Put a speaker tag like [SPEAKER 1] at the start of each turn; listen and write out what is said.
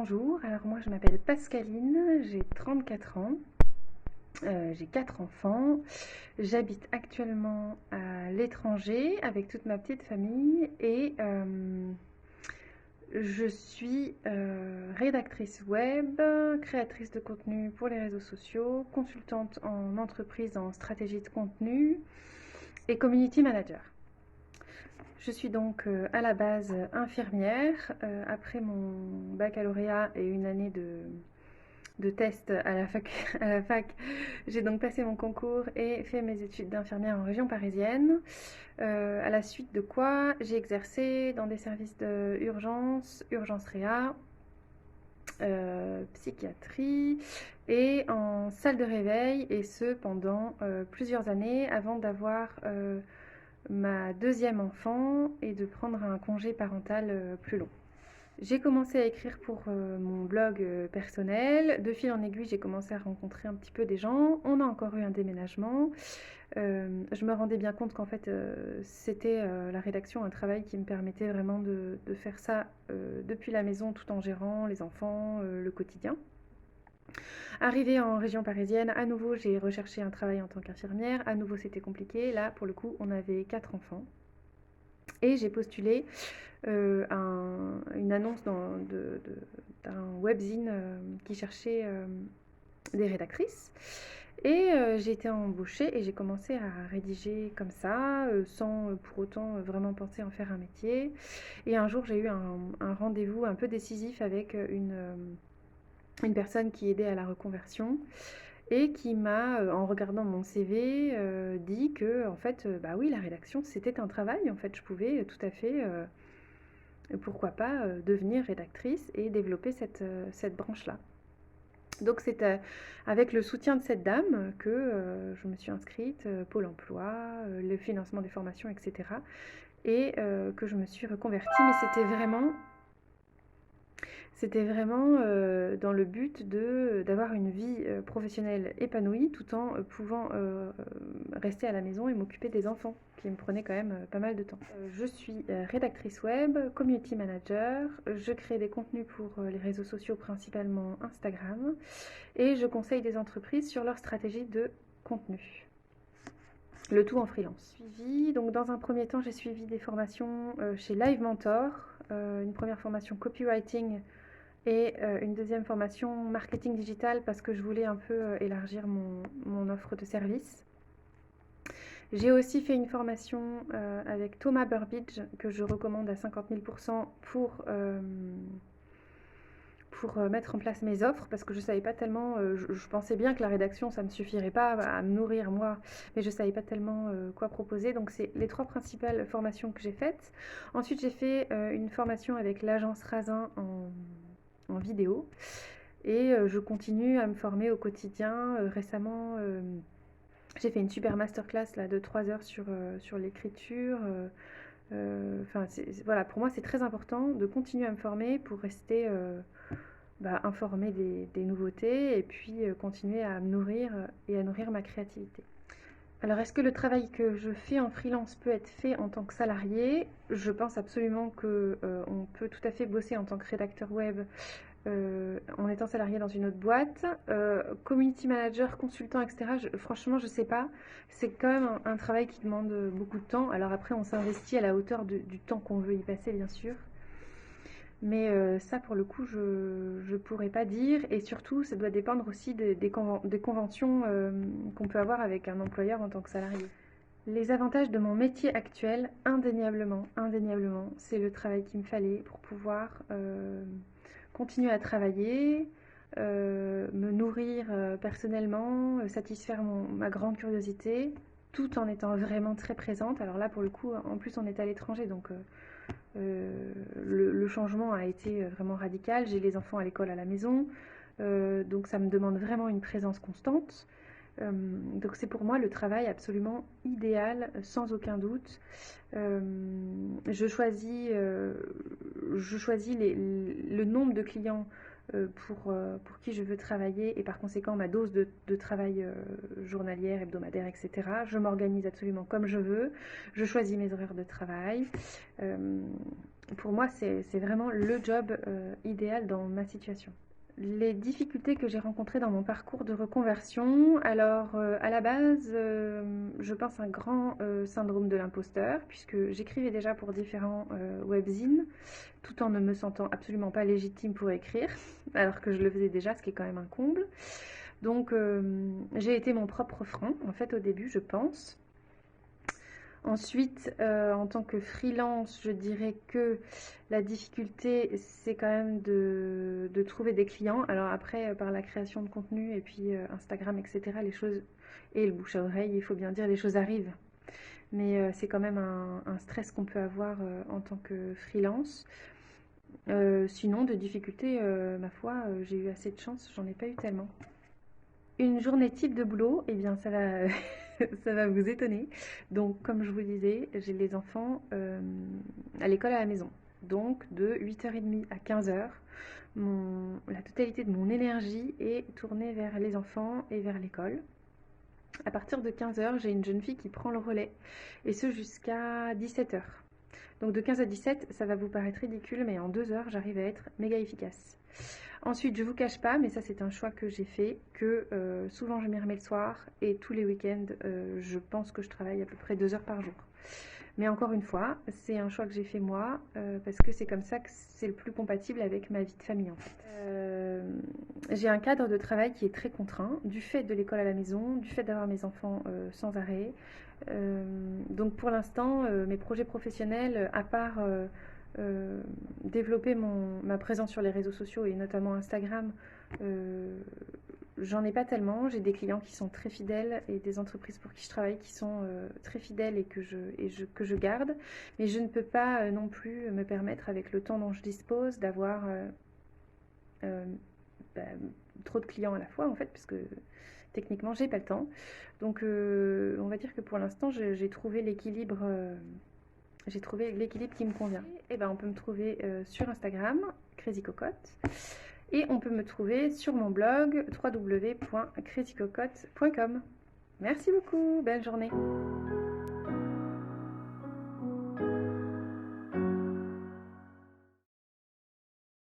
[SPEAKER 1] bonjour, alors moi je m'appelle Pascaline, j'ai 34 ans, j'ai 4 enfants, j'habite actuellement à l'étranger avec toute ma petite famille et je suis rédactrice web, créatrice de contenu pour les réseaux sociaux, consultante en entreprise en stratégie de contenu et community manager. Je suis donc à la base infirmière. Après mon baccalauréat et une année de test à la fac, j'ai donc passé mon concours et fait mes études d'infirmière en région parisienne. À la suite de quoi, j'ai exercé dans des services d'urgence, urgence réa, psychiatrie et en salle de réveil, et ce pendant plusieurs années avant d'avoir ma deuxième enfant et de prendre un congé parental plus long. J'ai commencé à écrire pour mon blog personnel. De fil en aiguille, j'ai commencé à rencontrer un petit peu des gens. On a encore eu un déménagement. Je me rendais bien compte qu'en fait, c'était la rédaction, un travail qui me permettait vraiment de faire ça depuis la maison tout en gérant les enfants, le quotidien. Arrivée en région parisienne, à nouveau, j'ai recherché un travail en tant qu'infirmière. À nouveau, c'était compliqué. Là, pour le coup, on avait 4 enfants. Et j'ai postulé une annonce d'un webzine qui cherchait des rédactrices. Et j'ai été embauchée et j'ai commencé à rédiger comme ça, sans pour autant vraiment penser en faire un métier. Et un jour, j'ai eu un rendez-vous un peu décisif avec une personne qui aidait à la reconversion et qui m'a, en regardant mon CV, dit que en fait, bah oui, la rédaction, c'était un travail. En fait, je pouvais tout à fait, pourquoi pas, devenir rédactrice et développer cette branche-là. Donc c'est avec le soutien de cette dame que je me suis inscrite, Pôle emploi, le financement des formations, etc. Et que je me suis reconvertie. Mais c'était vraiment dans le but d'avoir une vie professionnelle épanouie tout en pouvant rester à la maison et m'occuper des enfants, qui me prenaient quand même pas mal de temps. Je suis rédactrice web, community manager, je crée des contenus pour les réseaux sociaux, principalement Instagram, et je conseille des entreprises sur leur stratégie de contenu. Le tout en freelance. Donc dans un premier temps, j'ai suivi des formations chez Live Mentor, une première formation copywriting et une deuxième formation marketing digital parce que je voulais un peu élargir mon offre de service. J'ai aussi fait une formation avec Thomas Burbidge que je recommande à 50 000 % pour mettre en place mes offres, parce que je savais pas tellement, je pensais bien que la rédaction ça me suffirait pas à me nourrir moi, mais je savais pas tellement quoi proposer. Donc c'est les 3 principales formations que j'ai faites. Ensuite j'ai fait une formation avec l'agence Razin en vidéo, et je continue à me former au quotidien. Récemment, j'ai fait une super masterclass là, de 3 heures sur l'écriture. Enfin, voilà, pour moi, c'est très important de continuer à me former pour rester informée des nouveautés et puis continuer à me nourrir et à nourrir ma créativité. Alors, est-ce que le travail que je fais en freelance peut être fait en tant que salarié? Je pense absolument qu'on peut tout à fait bosser en tant que rédacteur web en étant salarié dans une autre boîte. Community manager, consultant, etc. Franchement, je sais pas. C'est quand même un travail qui demande beaucoup de temps. Alors après, on s'investit à la hauteur du temps qu'on veut y passer, bien sûr. Mais ça, pour le coup, je pourrais pas dire. Et surtout, ça doit dépendre aussi des conventions qu'on peut avoir avec un employeur en tant que salarié. Les avantages de mon métier actuel, indéniablement, c'est le travail qu'il me fallait pour pouvoir continuer à travailler, me nourrir personnellement, satisfaire ma grande curiosité, tout en étant vraiment très présente. Alors là, pour le coup, en plus, on est à l'étranger, donc le changement a été vraiment radical. J'ai les enfants à l'école, à la maison, donc ça me demande vraiment une présence constante. Donc c'est pour moi le travail absolument idéal, sans aucun doute. Je choisis le nombre de clients pour qui je veux travailler, et par conséquent ma dose de travail journalière, hebdomadaire, etc. Je m'organise absolument comme je veux. Je choisis mes horaires de travail. pour moi, c'est vraiment le job idéal dans ma situation. Les difficultés que j'ai rencontrées dans mon parcours de reconversion, alors à la base, je pense un grand syndrome de l'imposteur, puisque j'écrivais déjà pour différents webzines, tout en ne me sentant absolument pas légitime pour écrire, alors que je le faisais déjà, ce qui est quand même un comble. Donc j'ai été mon propre frein, en fait, au début, je pense. Ensuite, en tant que freelance, je dirais que la difficulté, c'est quand même de trouver des clients. Alors après, par la création de contenu et puis Instagram, etc., les choses, et le bouche à oreille, il faut bien dire, les choses arrivent. Mais c'est quand même un stress qu'on peut avoir en tant que freelance. Sinon, de difficultés, ma foi, j'ai eu assez de chance, j'en ai pas eu tellement. Une journée type de boulot, eh bien ça va, ça va vous étonner. Donc comme je vous disais, j'ai les enfants à l'école à la maison. Donc de 8h30 à 15h, la totalité de mon énergie est tournée vers les enfants et vers l'école. À partir de 15h, j'ai une jeune fille qui prend le relais, et ce jusqu'à 17h. Donc de 15 à 17, ça va vous paraître ridicule, mais en 2 heures, j'arrive à être méga efficace. Ensuite, je vous cache pas, mais ça c'est un choix que j'ai fait, que souvent je m'y remets le soir et tous les week-ends, je pense que je travaille à peu près 2 heures par jour. Mais encore une fois, c'est un choix que j'ai fait moi, parce que c'est comme ça que c'est le plus compatible avec ma vie de famille en fait. J'ai un cadre de travail qui est très contraint, du fait de l'école à la maison, du fait d'avoir mes enfants sans arrêt. Donc pour l'instant, mes projets professionnels, à part développer ma présence sur les réseaux sociaux et notamment Instagram, j'en ai pas tellement. J'ai des clients qui sont très fidèles et des entreprises pour qui je travaille qui sont très fidèles et que je garde. Mais je ne peux pas non plus me permettre, avec le temps dont je dispose, d'avoir euh, bah, trop de clients à la fois en fait, parce que techniquement j'ai pas le temps. Donc on va dire que pour l'instant j'ai trouvé l'équilibre. J'ai trouvé l'équilibre qui me convient. Et ben, on peut me trouver sur Instagram, Crazy Cocotte, et on peut me trouver sur mon blog www.crazycocotte.com. Merci beaucoup, belle journée.